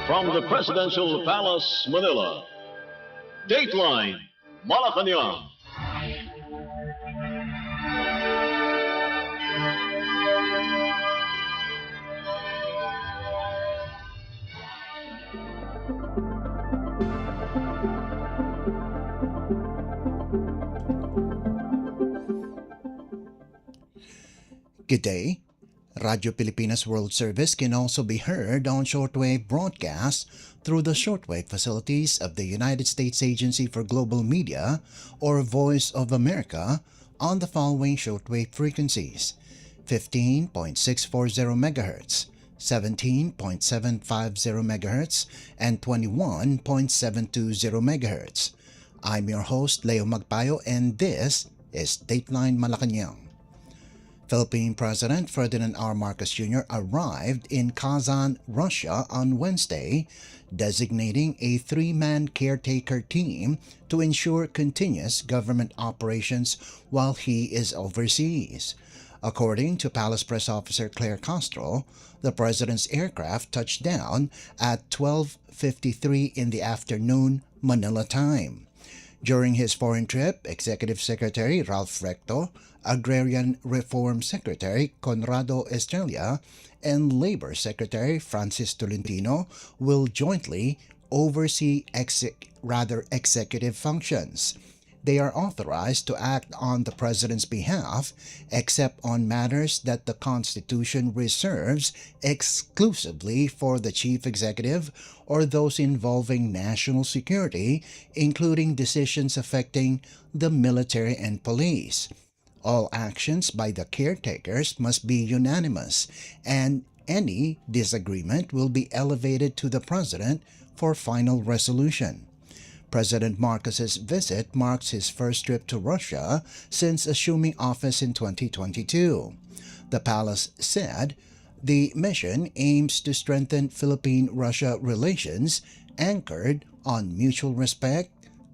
From the Presidential Palace, Manila, Dateline Malacanang. Good day. Radio Pilipinas World Service can also be heard on shortwave broadcasts through the shortwave facilities of the United States Agency for Global Media or Voice of America on the following shortwave frequencies: 15.640 MHz, 17.750 MHz, and 21.720 MHz. I'm your host, Leo Magpayo, and this is Dateline Malacanang. Philippine President Ferdinand R. Marcos Jr. arrived in Kazan, Russia on Wednesday, designating a three-man caretaker team to ensure continuous government operations while he is overseas. According to Palace Press Officer Claire Castro, the president's aircraft touched down at 12:53 in the afternoon Manila time. During his foreign trip, Executive Secretary Ralph Recto, Agrarian Reform Secretary Conrado Estrella, and Labor Secretary Francis Tolentino will jointly oversee executive functions. They are authorized to act on the President's behalf, except on matters that the Constitution reserves exclusively for the Chief Executive or those involving national security, including decisions affecting the military and police. All actions by the caretakers must be unanimous, and any disagreement will be elevated to the President for final resolution. President Marcos's visit marks his first trip to Russia since assuming office in 2022. The palace said the mission aims to strengthen Philippine-Russia relations anchored on mutual respect,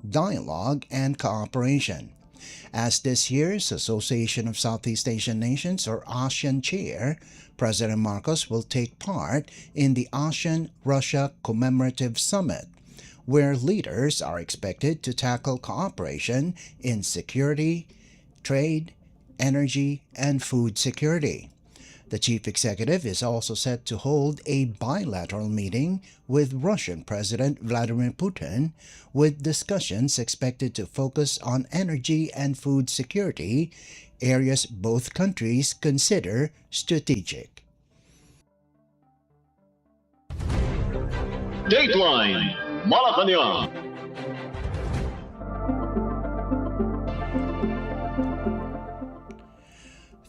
dialogue, and cooperation. As this year's Association of Southeast Asian Nations or ASEAN chair, President Marcos will take part in the ASEAN-Russia Commemorative Summit, where leaders are expected to tackle cooperation in security, trade, energy, and food security. The chief executive is also set to hold a bilateral meeting with Russian President Vladimir Putin, with discussions expected to focus on energy and food security, areas both countries consider strategic. Dateline Malacanang.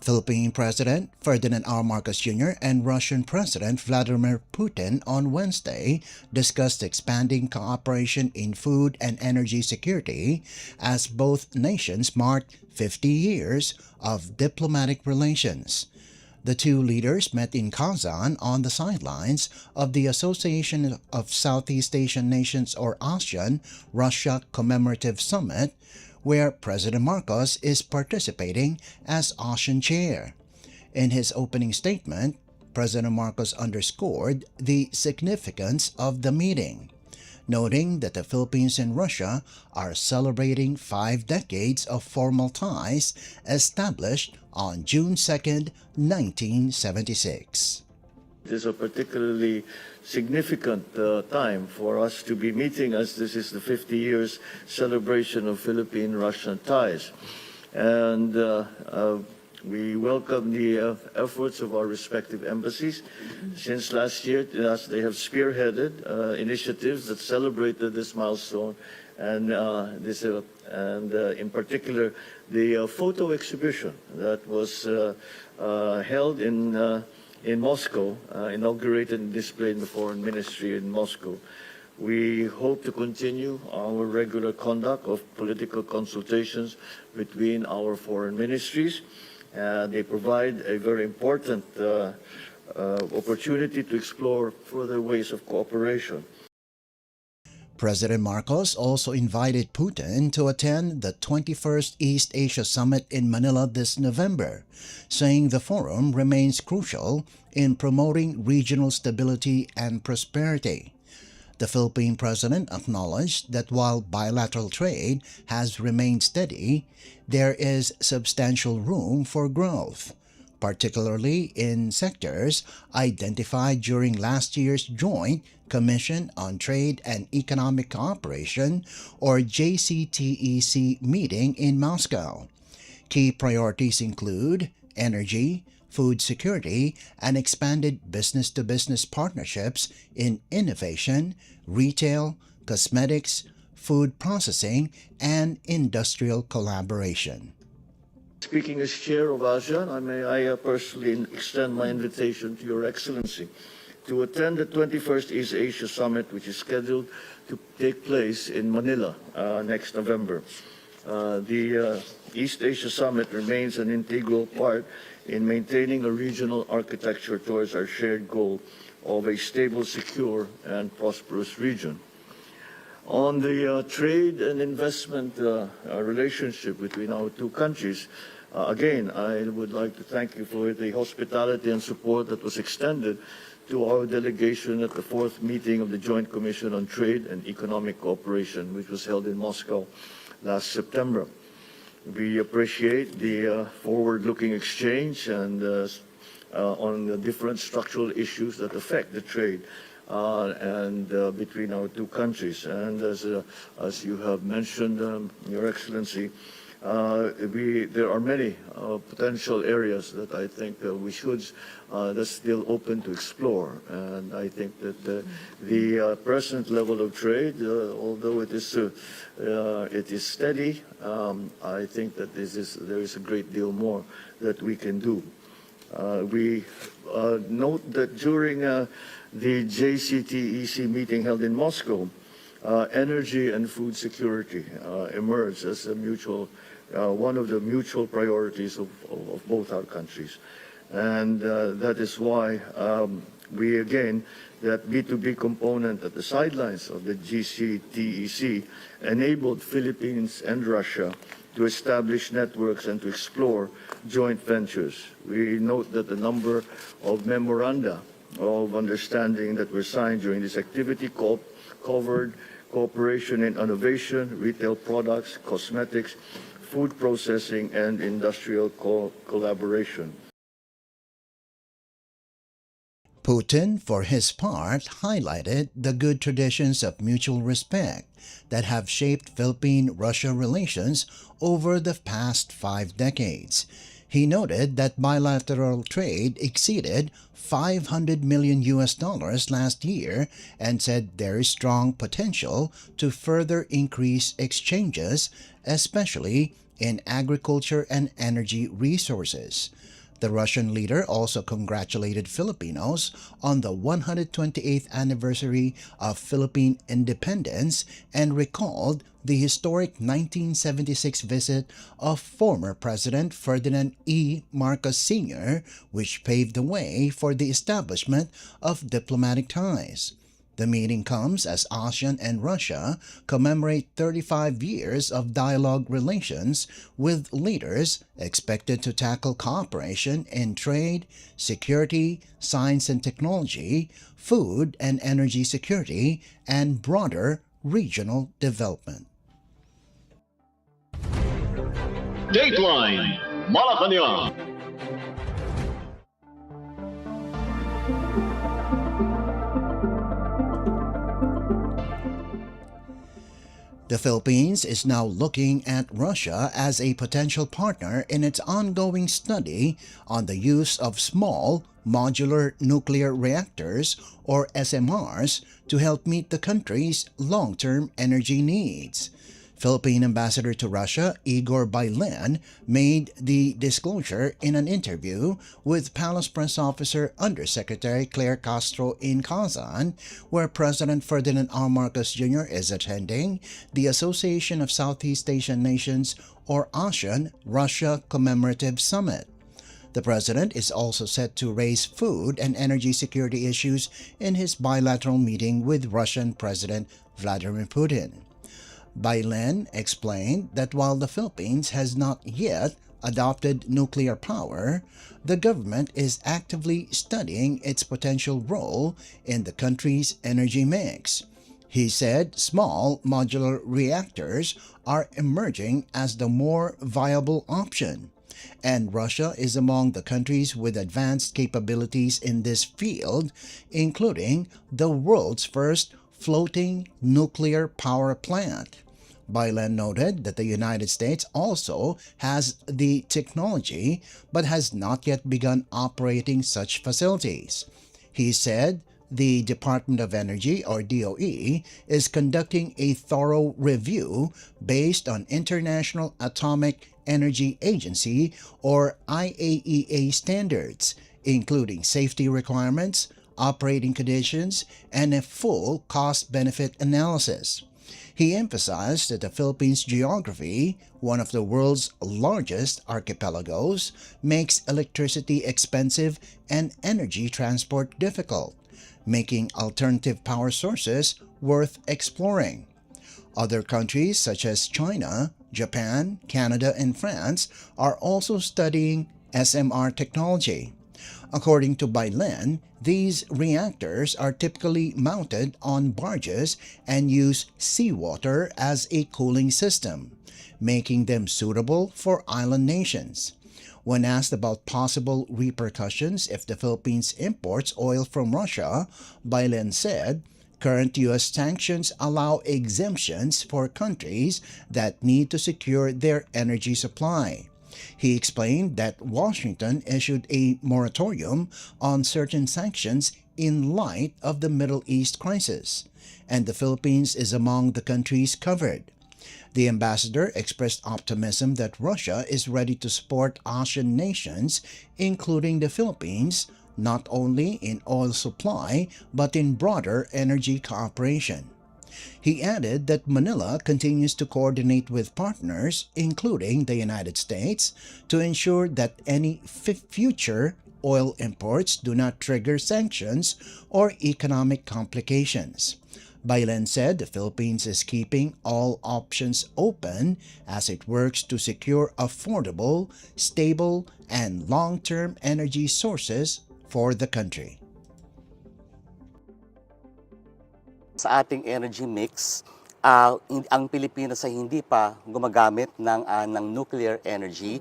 Philippine President Ferdinand R. Marcos Jr. and Russian President Vladimir Putin on Wednesday discussed expanding cooperation in food and energy security as both nations marked 50 years of diplomatic relations. The two leaders met in Kazan on the sidelines of the Association of Southeast Asian Nations or ASEAN Russia Commemorative Summit, where President Marcos is participating as ASEAN chair. In his opening statement, President Marcos underscored the significance of the meeting, noting that the Philippines and Russia are celebrating 5 decades of formal ties established on June 2, 1976. It is a particularly significant time for us to be meeting, as this is the 50 years celebration of Philippine-Russian ties. And we welcome the efforts of our respective embassies. Since last year, as they have spearheaded initiatives that celebrated this milestone, and in particular the photo exhibition that was held in Moscow, inaugurated and displayed in the Foreign Ministry in Moscow. We hope to continue our regular conduct of political consultations between our foreign ministries. They provide a very important opportunity to explore further ways of cooperation. President Marcos also invited Putin to attend the 21st East Asia Summit in Manila this November, saying the forum remains crucial in promoting regional stability and prosperity. The Philippine president acknowledged that while bilateral trade has remained steady, there is substantial room for growth, particularly in sectors identified during last year's Joint Commission on Trade and Economic Cooperation or JCTEC meeting in Moscow. Key priorities include energy, food security, and expanded business-to-business partnerships in innovation, retail, cosmetics, food processing, and industrial collaboration. Speaking as chair of ASEAN, I personally extend my invitation to Your Excellency to attend the 21st East Asia Summit, which is scheduled to take place in Manila next November. The East Asia Summit remains an integral part in maintaining a regional architecture towards our shared goal of a stable, secure, and prosperous region. On the trade and investment relationship between our two countries, again, I would like to thank you for the hospitality and support that was extended to our delegation at the fourth meeting of the Joint Commission on Trade and Economic Cooperation, which was held in Moscow last September. We appreciate the forward-looking exchange and on the different structural issues that affect the trade and between our two countries. And as you have mentioned, Your Excellency, there are many potential areas that I think we should that's still open to explore. And I think that the present level of trade, although it is steady, I think that there is a great deal more that we can do. We note that during the JCTEC meeting held in Moscow, energy and food security emerged as one of the mutual priorities of both our countries. And that is why that B2B component at the sidelines of the JCTEC enabled Philippines and Russia to establish networks and to explore joint ventures. We note that the number of memoranda of understanding that were signed during this activity covered cooperation in innovation, retail products, cosmetics, food processing, and industrial collaboration. Putin, for his part, highlighted the good traditions of mutual respect that have shaped Philippine-Russia relations over the past 5 decades. He noted that bilateral trade exceeded $500 million last year and said there is strong potential to further increase exchanges, especially in agriculture and energy resources. The Russian leader also congratulated Filipinos on the 128th anniversary of Philippine independence and recalled the historic 1976 visit of former President Ferdinand E. Marcos Sr., which paved the way for the establishment of diplomatic ties. The meeting comes as ASEAN and Russia commemorate 35 years of dialogue relations, with leaders expected to tackle cooperation in trade, security, science and technology, food and energy security, and broader regional development. Dateline Malacanang. The Philippines is now looking at Russia as a potential partner in its ongoing study on the use of small modular nuclear reactors, or SMRs, to help meet the country's long-term energy needs. Philippine Ambassador to Russia Igor Bailen made the disclosure in an interview with Palace Press Officer Undersecretary Claire Castro in Kazan, where President Ferdinand R. Marcos Jr. is attending the Association of Southeast Asian Nations, or ASEAN, Russia Commemorative Summit. The president is also set to raise food and energy security issues in his bilateral meeting with Russian President Vladimir Putin. Bailen explained that while the Philippines has not yet adopted nuclear power, the government is actively studying its potential role in the country's energy mix. He said small modular reactors are emerging as the more viable option, and Russia is among the countries with advanced capabilities in this field, including the world's first floating nuclear power plant. Bailan noted that the United States also has the technology but has not yet begun operating such facilities. He said the Department of Energy, or DOE, is conducting a thorough review based on International Atomic Energy Agency, or IAEA standards, including safety requirements, operating conditions, and a full cost-benefit analysis. He emphasized that the Philippines' geography, one of the world's largest archipelagos, makes electricity expensive and energy transport difficult, making alternative power sources worth exploring. Other countries such as China, Japan, Canada, and France are also studying SMR technology. According to Bailen, these reactors are typically mounted on barges and use seawater as a cooling system, making them suitable for island nations. When asked about possible repercussions if the Philippines imports oil from Russia, Bailen said, current U.S. sanctions allow exemptions for countries that need to secure their energy supply. He explained that Washington issued a moratorium on certain sanctions in light of the Middle East crisis, and the Philippines is among the countries covered. The ambassador expressed optimism that Russia is ready to support ASEAN nations, including the Philippines, not only in oil supply but in broader energy cooperation. He added that Manila continues to coordinate with partners, including the United States, to ensure that any future oil imports do not trigger sanctions or economic complications. Bailen said the Philippines is keeping all options open as it works to secure affordable, stable, and long-term energy sources for the country. Sa ating energy mix, ang Pilipinas ay hindi pa gumagamit ng nuclear energy.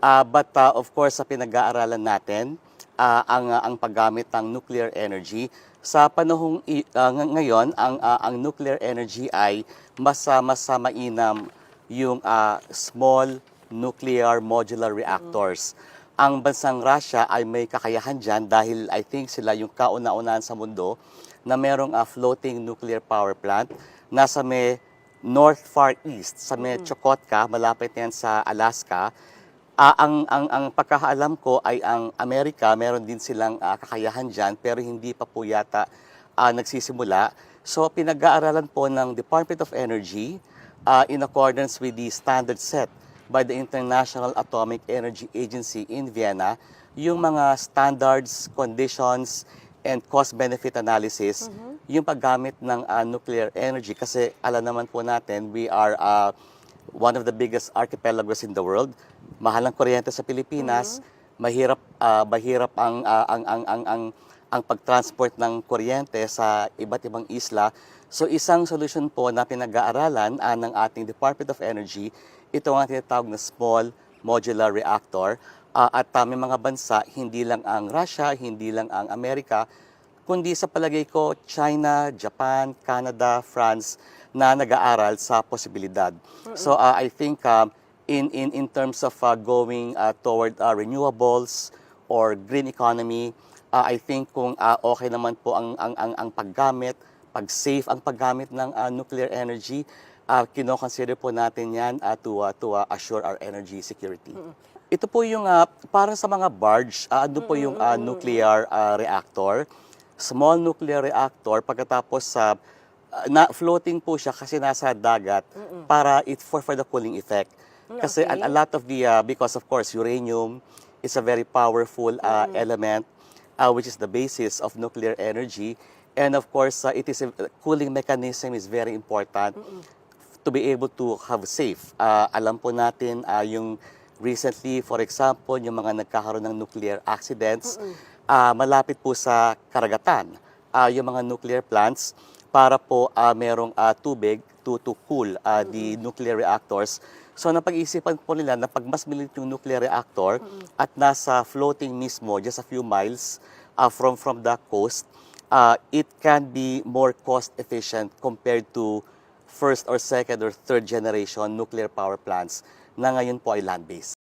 Of course, sa pinag-aaralan natin, ang paggamit ng nuclear energy, sa panahong ngayon, ang nuclear energy ay mas mainam yung small nuclear modular reactors. Ang bansang Russia ay may kakayahan dyan dahil I think sila yung kauna-unahan sa mundo na merong floating nuclear power plant nasa may North Far East, sa may Chukotka, malapit yan sa Alaska. Ang pagkakaalam ko ay ang Amerika, meron din silang kakayahan dyan, pero hindi pa po yata nagsisimula. So pinag-aaralan po ng Department of Energy in accordance with the standard set by the International Atomic Energy Agency in Vienna, yung mga standards, conditions, and cost-benefit analysis, yung paggamit ng nuclear energy. Kasi alam naman po natin, we are one of the biggest archipelagos in the world. Mahal ang kuryente sa Pilipinas, mahirap ang pagtransport ng kuryente sa iba't ibang isla. So isang solution po na pinag-aaralan ng ating Department of Energy, ito ang tinatawag na small modular reactor. At may mga bansa, hindi lang ang Russia, hindi lang ang Amerika, kundi sa palagay ko, China, Japan, Canada, France, na nag-aaral sa posibilidad. So I think in terms of going toward renewables or green economy, I think kung okay naman po ang paggamit, pag-safe ang paggamit ng nuclear energy, kino-consider po natin yan to assure our energy security. Ito po yung para sa mga barge, ano po yung nuclear reactor. Small nuclear reactor, pagkatapos na floating po siya kasi nasa dagat para for the cooling effect. Kasi a lot of the, because of course uranium is a very powerful element which is the basis of nuclear energy. And of course, it is a cooling mechanism is very important to be able to have safe. Alam po natin yung recently, for example, yung mga nagkakaroon ng nuclear accidents, malapit po sa karagatan, yung mga nuclear plants, para po merong tubig to cool the nuclear reactors. So napag-isipan po nila na pag mas maliit yung nuclear reactor at nasa floating mismo just a few miles from the coast, it can be more cost efficient compared to first or second or third generation nuclear power plants na ngayon po ay land-based.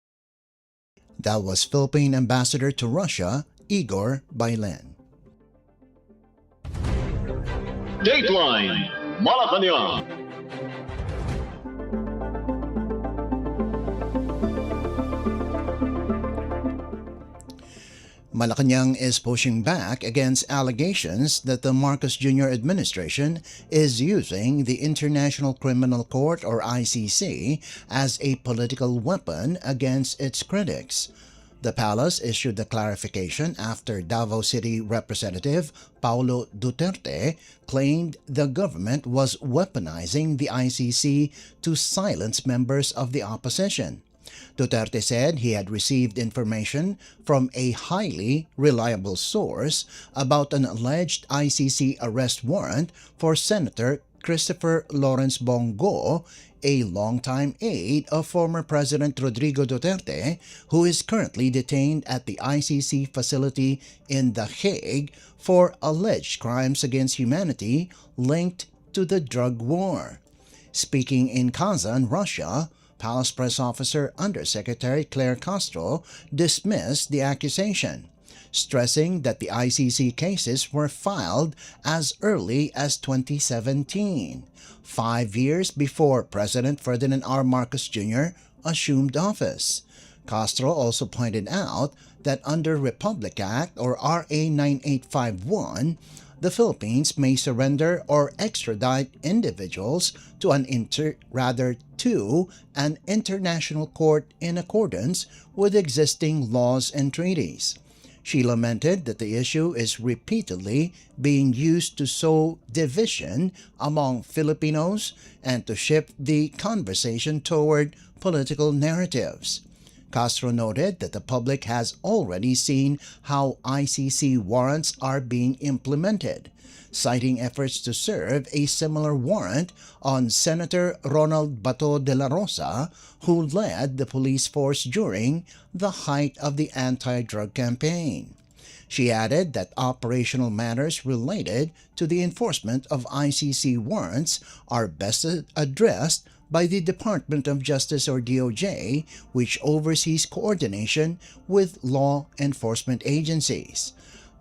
That was Philippine Ambassador to Russia, Igor Bailen. Dateline Malacanang. Malacanang is pushing back against allegations that the Marcos Jr. administration is using the International Criminal Court or ICC as a political weapon against its critics. The palace issued the clarification after Davao City Representative Paulo Duterte claimed the government was weaponizing the ICC to silence members of the opposition. Duterte said he had received information from a highly reliable source about an alleged ICC arrest warrant for Senator Christopher Lawrence Bongo, a longtime aide of former President Rodrigo Duterte, who is currently detained at the ICC facility in The Hague for alleged crimes against humanity linked to the drug war. Speaking in Kazan, Russia, Palace Press Officer Undersecretary Claire Castro dismissed the accusation, stressing that the ICC cases were filed as early as 2017, 5 years before President Ferdinand R. Marcos Jr. assumed office. Castro also pointed out that under Republic Act or RA 9851, the Philippines may surrender or extradite individuals to an international court in accordance with existing laws and treaties. She lamented that the issue is repeatedly being used to sow division among Filipinos and to shift the conversation toward political narratives. Castro noted that the public has already seen how ICC warrants are being implemented, citing efforts to serve a similar warrant on Senator Ronald Bato de la Rosa, who led the police force during the height of the anti-drug campaign. She added that operational matters related to the enforcement of ICC warrants are best addressed by the Department of Justice or DOJ, which oversees coordination with law enforcement agencies.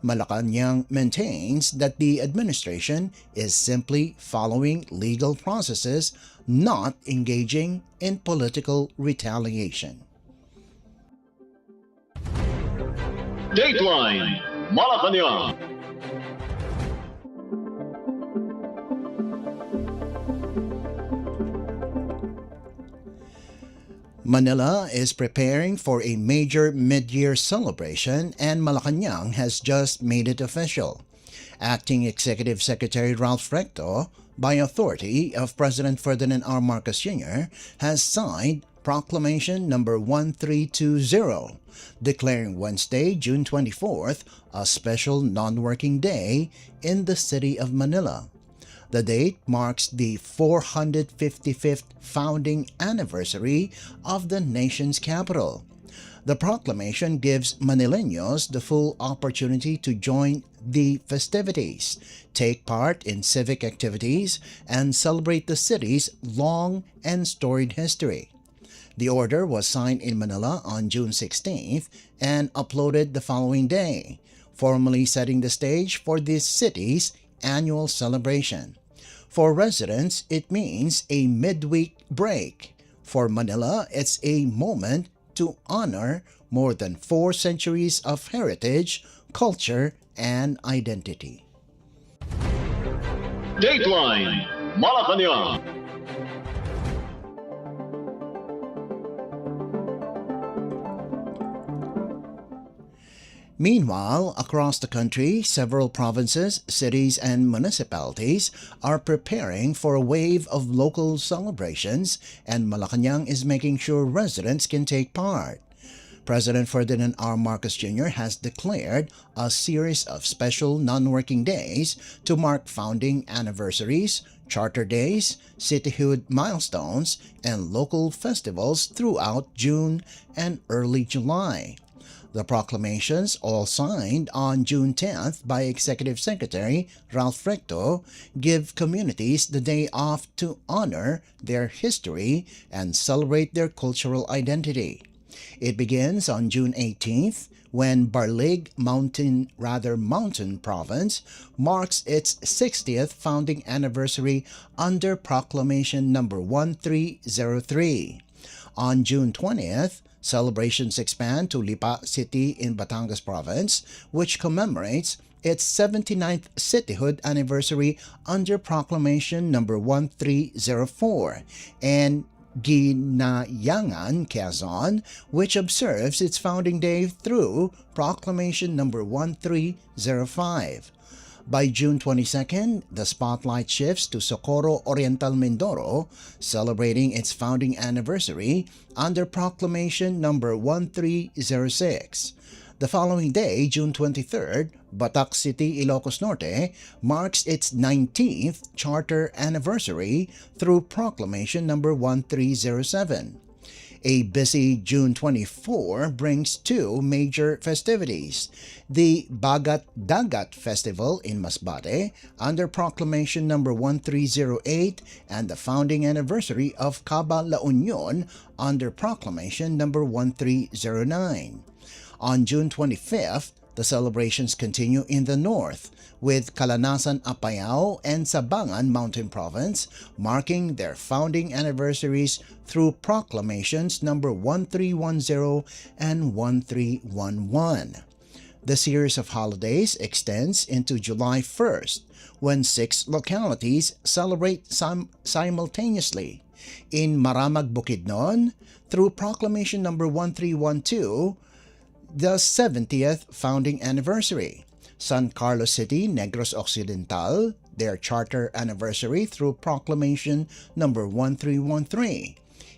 Malacanang maintains that the administration is simply following legal processes, not engaging in political retaliation. Dateline Malacanang. Manila is preparing for a major mid-year celebration and Malacanang has just made it official. Acting Executive Secretary Ralph Recto, by authority of President Ferdinand R. Marcos Jr., has signed Proclamation number 1320, declaring Wednesday, June 24th, a special non-working day in the city of Manila. The date marks the 455th founding anniversary of the nation's capital. The proclamation gives Manileños the full opportunity to join the festivities, take part in civic activities, and celebrate the city's long and storied history. The order was signed in Manila on June 16th and uploaded the following day, formally setting the stage for this city's annual celebration. For residents, it means a midweek break. For Manila, it's a moment to honor more than 4 centuries of heritage, culture, and identity. Dateline Malacanang. Meanwhile, across the country, several provinces, cities, and municipalities are preparing for a wave of local celebrations, and Malacanang is making sure residents can take part. President Ferdinand R. Marcos Jr. has declared a series of special non-working days to mark founding anniversaries, charter days, cityhood milestones, and local festivals throughout June and early July. The proclamations, all signed on June 10th by Executive Secretary Ralph Recto, give communities the day off to honor their history and celebrate their cultural identity. It begins on June 18th when Barlig Mountain Province marks its 60th founding anniversary under Proclamation No. 1303. On June 20th, celebrations expand to Lipa City in Batangas Province, which commemorates its 79th cityhood anniversary under Proclamation No. 1304, and Ginayangan, Quezon, which observes its founding day through Proclamation No. 1305. By June 22nd, the spotlight shifts to Socorro Oriental Mindoro, celebrating its founding anniversary under Proclamation No. 1306. The following day, June 23rd, Batac City, Ilocos Norte, marks its 19th charter anniversary through Proclamation No. 1307. A busy June 24 brings two major festivities: the Bagat Dagat Festival in Masbate under Proclamation No. 1308 and the founding anniversary of Caba La Union under Proclamation No. 1309. On June 25th, the celebrations continue in the north, with Calanasan Apayao and Sabangan Mountain Province marking their founding anniversaries through proclamations No. 1310 and 1311. The series of holidays extends into July 1st, when 6 localities celebrate simultaneously. In Maramag, Bukidnon, through Proclamation No. 1312, the 70th founding anniversary. San Carlos City, Negros Occidental, their charter anniversary through Proclamation No. 1313.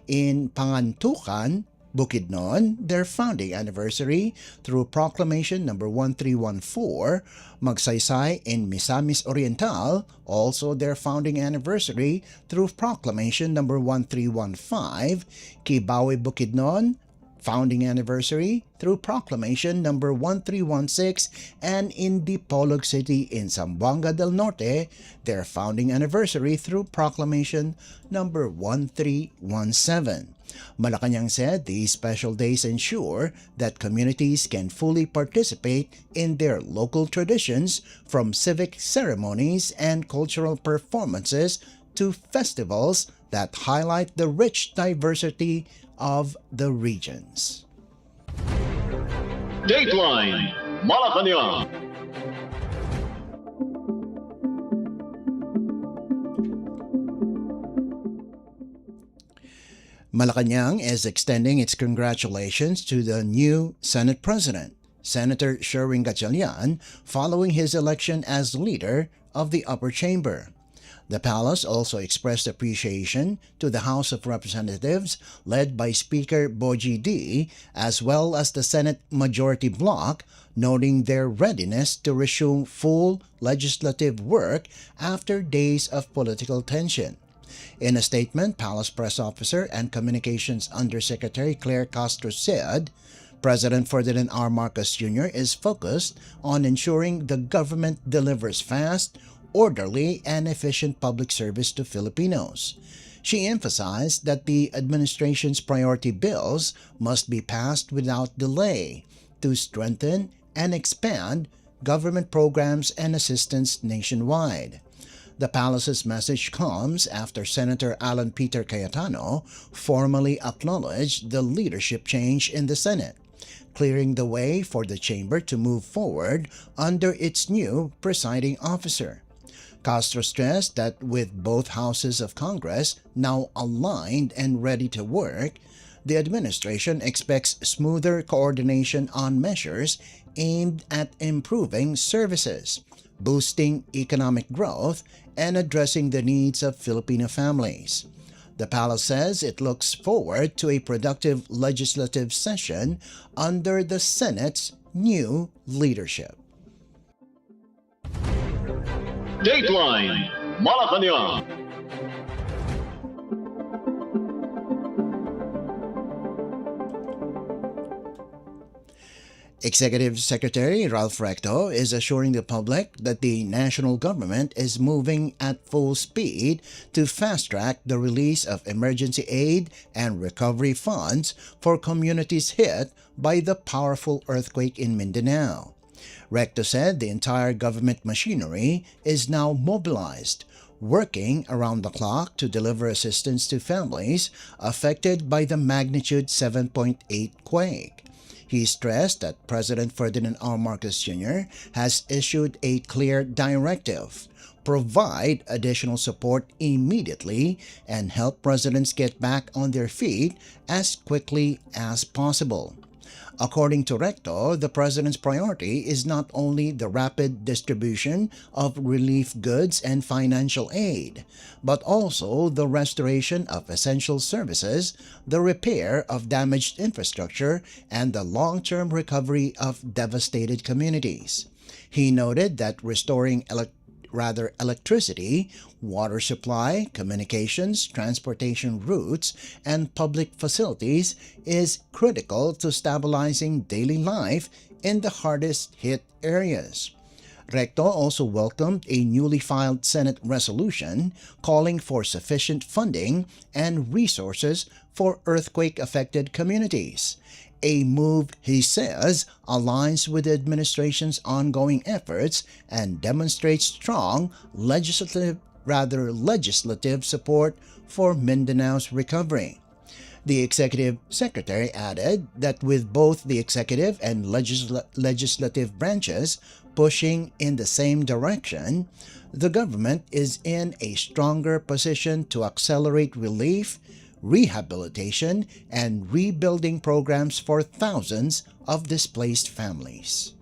In Pangantucan, Bukidnon, their founding anniversary through Proclamation No. 1314. Magsaysay in Misamis Oriental, also their founding anniversary through Proclamation No. 1315. Kibawe, Bukidnon, founding anniversary through Proclamation No. 1316, and in Dipolog City in Zamboanga del Norte, their founding anniversary through Proclamation No. 1317. Malacanang said these special days ensure that communities can fully participate in their local traditions, from civic ceremonies and cultural performances to festivals that highlight the rich diversity of the regions. Dateline Malacanang. Malacanang is extending its congratulations to the new Senate President, Senator Sherwin Gatchalian, following his election as leader of the upper chamber. The palace also expressed appreciation to the House of Representatives, led by Speaker Boji D, as well as the Senate Majority Bloc, noting their readiness to resume full legislative work after days of political tension. In a statement, Palace Press Officer and Communications Undersecretary Claire Castro said, President Ferdinand R. Marcos Jr. is focused on ensuring the government delivers fast, orderly, and efficient public service to Filipinos. She emphasized that the administration's priority bills must be passed without delay to strengthen and expand government programs and assistance nationwide. The palace's message comes after Senator Alan Peter Cayetano formally acknowledged the leadership change in the Senate, clearing the way for the chamber to move forward under its new presiding officer. Castro stressed that with both houses of Congress now aligned and ready to work, the administration expects smoother coordination on measures aimed at improving services, boosting economic growth, and addressing the needs of Filipino families. The palace says it looks forward to a productive legislative session under the Senate's new leadership. Dateline Malacanang. Executive Secretary Ralph Recto is assuring the public that the national government is moving at full speed to fast-track the release of emergency aid and recovery funds for communities hit by the powerful earthquake in Mindanao. Recto said the entire government machinery is now mobilized, working around the clock to deliver assistance to families affected by the magnitude 7.8 quake. He stressed that President Ferdinand R. Marcos Jr. has issued a clear directive: provide additional support immediately and help residents get back on their feet as quickly as possible. According to Recto, the President's priority is not only the rapid distribution of relief goods and financial aid, but also the restoration of essential services, the repair of damaged infrastructure, and the long-term recovery of devastated communities. He noted that restoring electricity, water supply, communications, transportation routes, and public facilities is critical to stabilizing daily life in the hardest hit areas. Recto also welcomed a newly filed Senate resolution calling for sufficient funding and resources for earthquake-affected communities. A move, he says, aligns with the administration's ongoing efforts and demonstrates strong legislative support for Mindanao's recovery. The executive secretary added that with both the executive and legislative branches pushing in the same direction, the government is in a stronger position to accelerate relief, rehabilitation, and rebuilding programs for thousands of displaced families.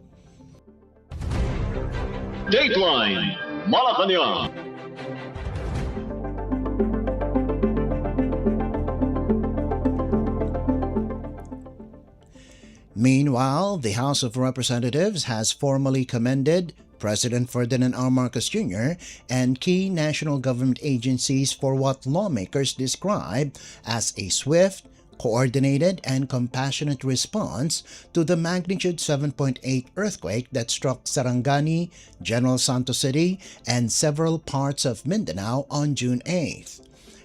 Dateline Malacanang. Meanwhile, the House of Representatives has formally commended President Ferdinand R. Marcos Jr. and key national government agencies for what lawmakers describe as a swift, coordinated, and compassionate response to the magnitude 7.8 earthquake that struck Sarangani, General Santos City, and several parts of Mindanao on June 8th.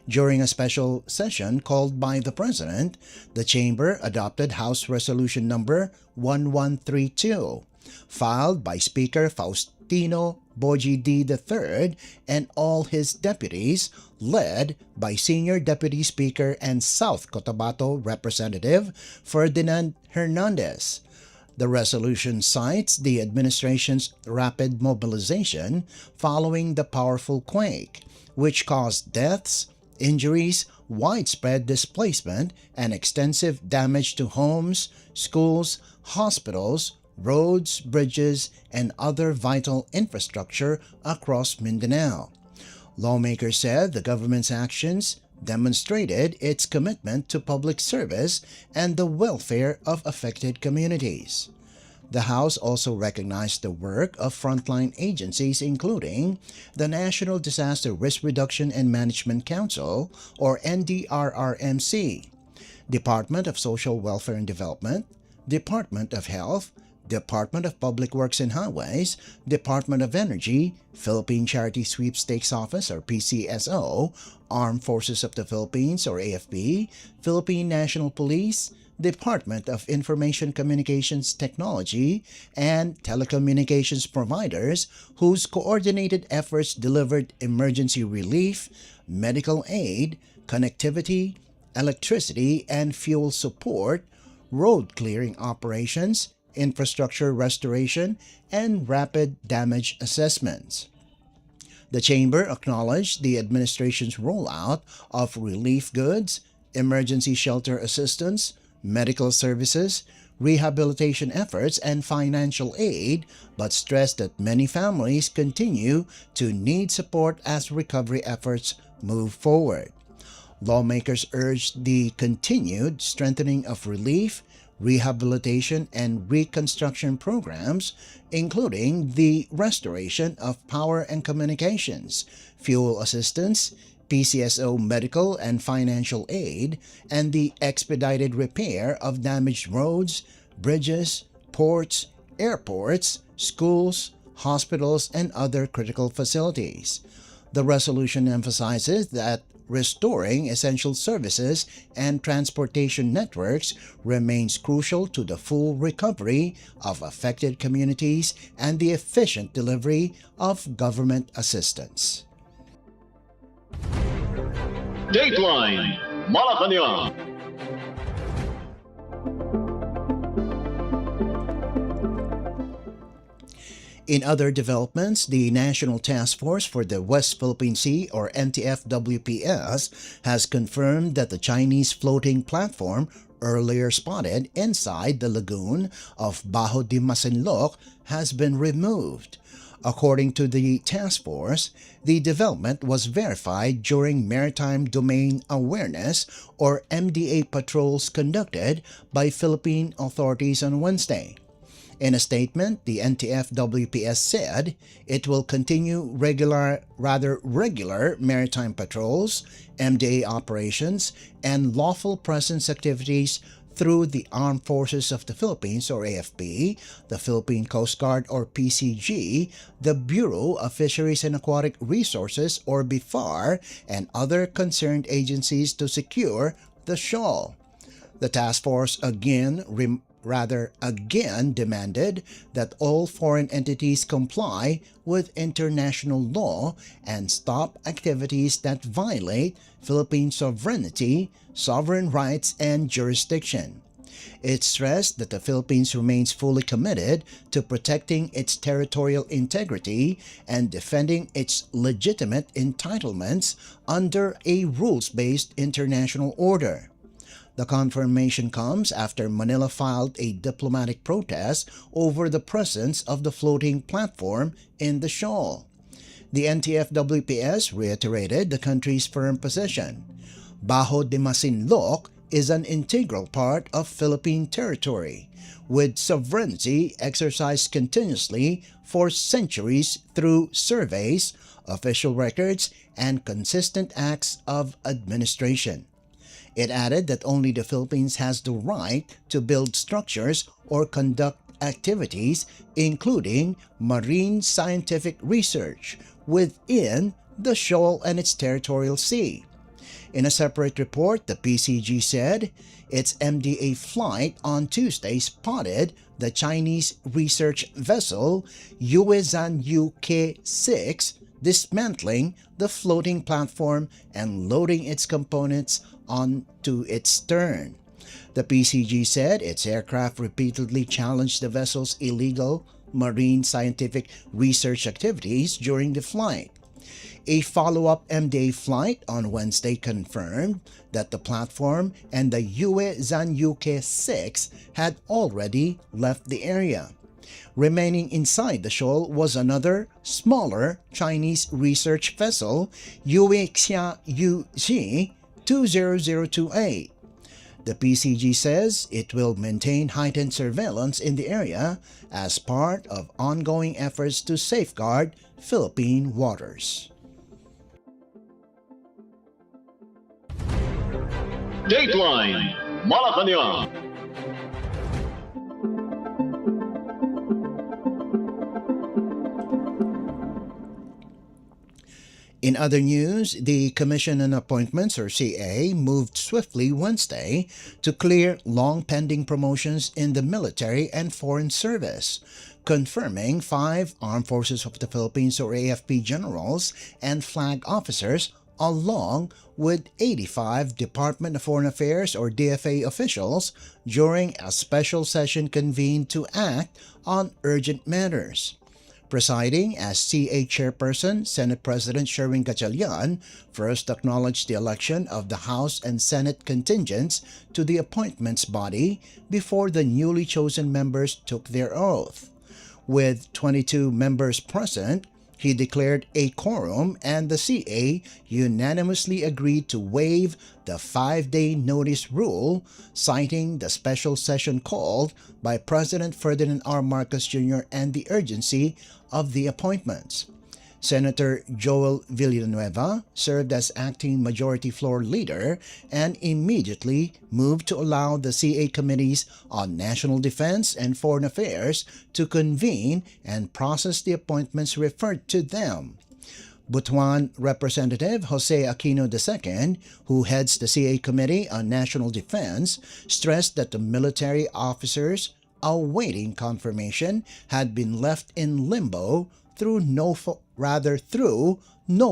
During a special session called by the President, the Chamber adopted House Resolution Number 1132, filed by Speaker Faustino Boji D. III and all his deputies, led by Senior Deputy Speaker and South Cotabato Representative Ferdinand Hernandez. The resolution cites the administration's rapid mobilization following the powerful quake, which caused deaths, injuries, widespread displacement, and extensive damage to homes, schools, hospitals, roads, bridges, and other vital infrastructure across Mindanao. Lawmakers said the government's actions demonstrated its commitment to public service and the welfare of affected communities. The House also recognized the work of frontline agencies including the National Disaster Risk Reduction and Management Council, or NDRRMC, Department of Social Welfare and Development, Department of Health, Department of Public Works and Highways, Department of Energy, Philippine Charity Sweepstakes Office or PCSO, Armed Forces of the Philippines or AFP, Philippine National Police, Department of Information Communications Technology, and telecommunications providers whose coordinated efforts delivered emergency relief, medical aid, connectivity, electricity and fuel support, road clearing operations, infrastructure restoration, and rapid damage assessments. The Chamber acknowledged the administration's rollout of relief goods, emergency shelter assistance, medical services, rehabilitation efforts, and financial aid, but stressed that many families continue to need support as recovery efforts move forward. Lawmakers urged the continued strengthening of relief, rehabilitation, and reconstruction programs, including the restoration of power and communications, fuel assistance, PCSO medical and financial aid, and the expedited repair of damaged roads, bridges, ports, airports, schools, hospitals, and other critical facilities. The resolution emphasizes that restoring essential services and transportation networks remains crucial to the full recovery of affected communities and the efficient delivery of government assistance. Dateline Malacanang. In other developments, the National Task Force for the West Philippine Sea, or NTF-WPS, has confirmed that the Chinese floating platform earlier spotted inside the lagoon of Bajo de Masinloc has been removed. According to the task force, the development was verified during Maritime Domain Awareness, or MDA, patrols conducted by Philippine authorities on Wednesday. In a statement, the NTF-WPS said it will continue regular maritime patrols, MDA operations, and lawful presence activities through the Armed Forces of the Philippines, or AFP, the Philippine Coast Guard, or PCG, the Bureau of Fisheries and Aquatic Resources, or BIFAR, and other concerned agencies to secure the shoal. The task force again demanded that all foreign entities comply with international law and stop activities that violate Philippine sovereignty, sovereign rights, and jurisdiction. It stressed that the Philippines remains fully committed to protecting its territorial integrity and defending its legitimate entitlements under a rules-based international order. The confirmation comes after Manila filed a diplomatic protest over the presence of the floating platform in the shoal. The NTF-WPS reiterated the country's firm position. Bajo de Masinloc is an integral part of Philippine territory, with sovereignty exercised continuously for centuries through surveys, official records, and consistent acts of administration. It added that only the Philippines has the right to build structures or conduct activities, including marine scientific research, within the shoal and its territorial sea. In a separate report, the PCG said its MDA flight on Tuesday spotted the Chinese research vessel Yuezhan UK-6 dismantling the floating platform and loading its components onto its stern. The PCG said its aircraft repeatedly challenged the vessel's illegal marine scientific research activities during the flight. A follow-up MDA flight on Wednesday confirmed that the platform and the Yuezhan UK-6 had already left the area. Remaining inside the shoal was another, smaller Chinese research vessel, Yuexia Yuji 20028. The PCG says it will maintain heightened surveillance in the area as part of ongoing efforts to safeguard Philippine waters. Dateline Malacanang. In other news, the Commission on Appointments, or CA, moved swiftly Wednesday to clear long-pending promotions in the military and foreign service, confirming 5 Armed Forces of the Philippines, or AFP, generals and flag officers, along with 85 Department of Foreign Affairs, or DFA, officials during a special session convened to act on urgent matters. Presiding as CA Chairperson, Senate President Sherwin Gatchalian first acknowledged the election of the House and Senate contingents to the appointments body before the newly chosen members took their oath. With 22 members present, He declared a quorum and the CA unanimously agreed to waive the 5-day notice rule, citing the special session called by President Ferdinand R. Marcos Jr. and the urgency of the appointments. Senator Joel Villanueva served as acting Majority Floor Leader and immediately moved to allow the CA Committees on National Defense and Foreign Affairs to convene and process the appointments referred to them. Butuan Representative Jose Aquino II, who heads the CA Committee on National Defense, stressed that the military officers awaiting confirmation had been left in limbo through no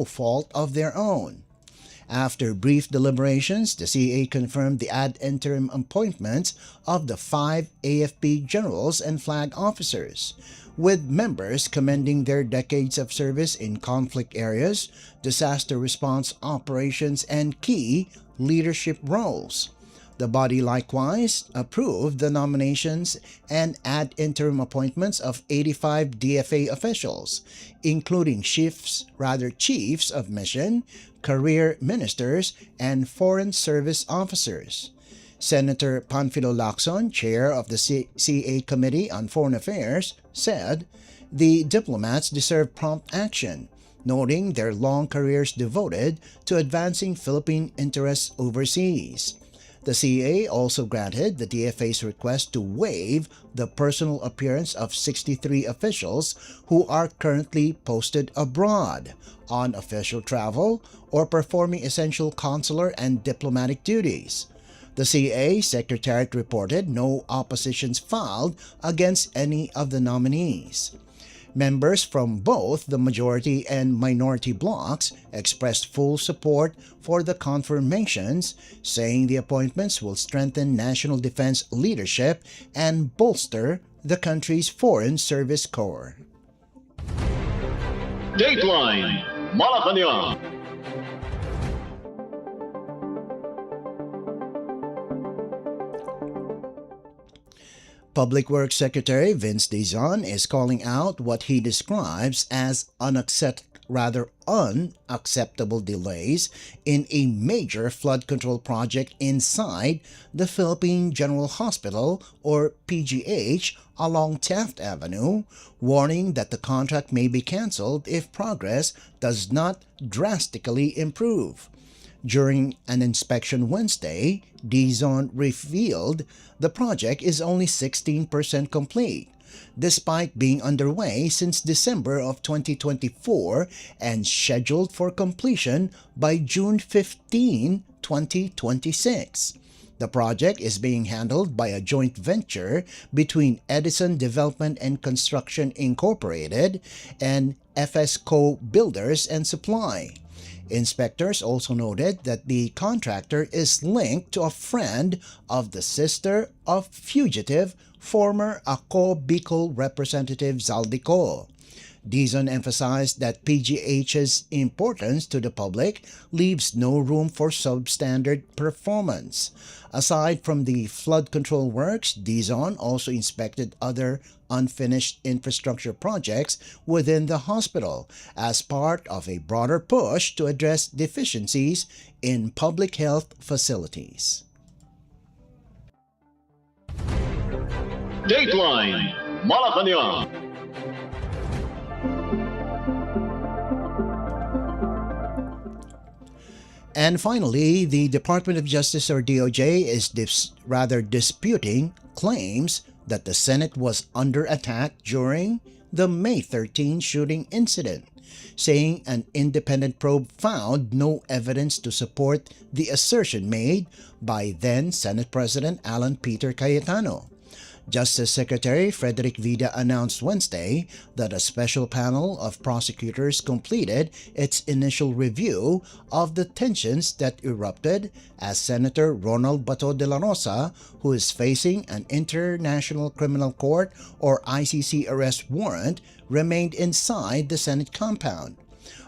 fault of their own. After brief deliberations, the CA confirmed the ad interim appointments of the 5 AFP generals and flag officers, with members commending their decades of service in conflict areas, disaster response operations, and key leadership roles. The body likewise approved the nominations and ad interim appointments of 85 DFA officials, including chiefs of mission, career ministers, and foreign service officers. Senator Panfilo Lacson, chair of the CA Committee on Foreign Affairs, said the diplomats deserve prompt action, noting their long careers devoted to advancing Philippine interests overseas. The CA also granted the DFA's request to waive the personal appearance of 63 officials who are currently posted abroad on official travel or performing essential consular and diplomatic duties. The CA Secretariat reported no oppositions filed against any of the nominees. Members from both the majority and minority blocs expressed full support for the confirmations, saying the appointments will strengthen national defense leadership and bolster the country's foreign service corps. Dateline Malacanang. Public Works Secretary Vince Dizon is calling out what he describes as unacceptable delays in a major flood control project inside the Philippine General Hospital, or PGH, along Taft Avenue, warning that the contract may be canceled if progress does not drastically improve. During an inspection Wednesday, Dizon revealed the project is only 16% complete, despite being underway since December of 2024 and scheduled for completion by June 15, 2026. The project is being handled by a joint venture between Edison Development and Construction Incorporated and FSCO Builders and Supply. Inspectors also noted that the contractor is linked to a friend of the sister of fugitive former ACO Bicol Representative Zaldico. Dizon emphasized that PGH's importance to the public leaves no room for substandard performance. Aside from the flood control works, Dizon also inspected other unfinished infrastructure projects within the hospital as part of a broader push to address deficiencies in public health facilities. Dateline Malacanang. And finally, the Department of Justice, or DOJ, is disputing claims that the Senate was under attack during the May 13 shooting incident, saying an independent probe found no evidence to support the assertion made by then Senate President Alan Peter Cayetano. Justice Secretary Frederick Vida announced Wednesday that a special panel of prosecutors completed its initial review of the tensions that erupted as Senator Ronald Bato de la Rosa, who is facing an International Criminal Court or ICC arrest warrant, remained inside the Senate compound.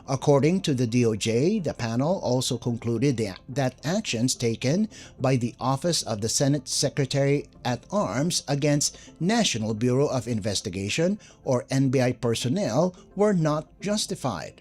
According to the DOJ, the panel also concluded that actions taken by the Office of the Senate Secretary at Arms against National Bureau of Investigation or NBI personnel were not justified.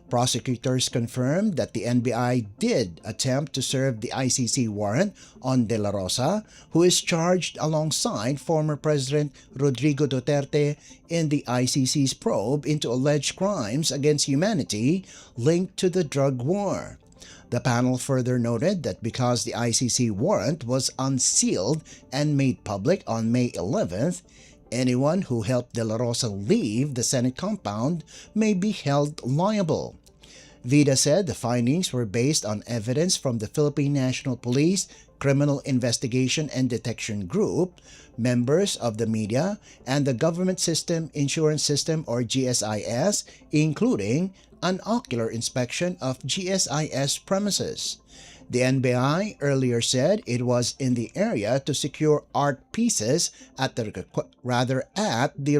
Prosecutors confirmed that the NBI did attempt to serve the ICC warrant on De La Rosa, who is charged alongside former President Rodrigo Duterte in the ICC's probe into alleged crimes against humanity linked to the drug war. The panel further noted that because the ICC warrant was unsealed and made public on May 11th, anyone who helped De La Rosa leave the Senate compound may be held liable. Vida said the findings were based on evidence from the Philippine National Police Criminal Investigation and Detection Group, members of the media, and the Government System Insurance System or GSIS, including an ocular inspection of GSIS premises. The NBI earlier said it was in the area to secure art pieces at the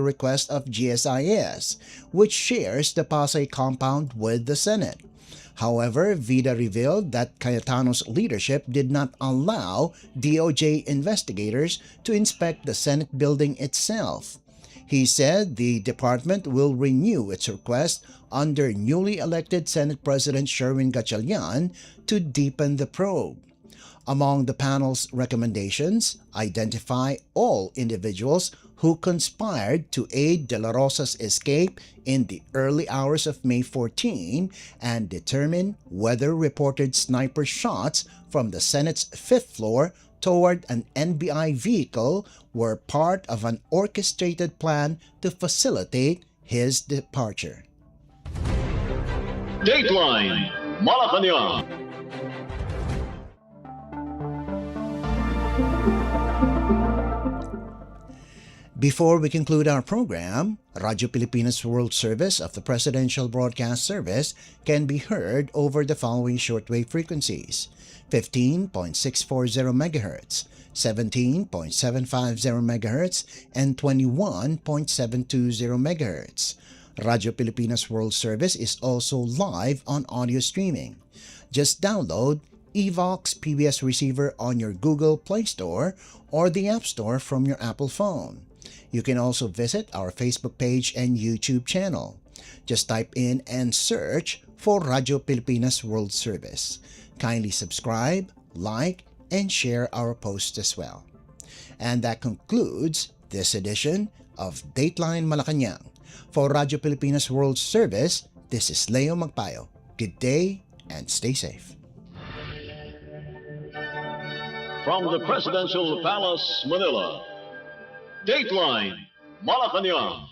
request of GSIS, which shares the Pasay compound with the Senate. However, Vida revealed that Cayetano's leadership did not allow DOJ investigators to inspect the Senate building itself. He said the department will renew its request under newly elected Senate President Sherwin Gatchalian to deepen the probe. Among the panel's recommendations, identify all individuals who conspired to aid De La Rosa's escape in the early hours of May 14 and determine whether reported sniper shots from the Senate's fifth floor toward an NBI vehicle were part of an orchestrated plan to facilitate his departure. Dateline Malacanang. Before we conclude our program, Radyo Pilipinas World Service of the Presidential Broadcast Service can be heard over the following shortwave frequencies: 15.640 MHz, 17.750 MHz, and 21.720 MHz. Radyo Pilipinas World Service is also live on audio streaming. Just download Evox PBS Receiver on your Google Play Store or the App Store from your Apple phone. You can also visit our Facebook page and YouTube channel. Just type in and search for Radyo Pilipinas World Service. Kindly subscribe, like, and share our posts as well. And that concludes this edition of Dateline Malacanang. For Radyo Pilipinas World Service, this is Leo Magpayo. Good day and stay safe. From the Presidential Palace, Manila, Dateline Malacanang.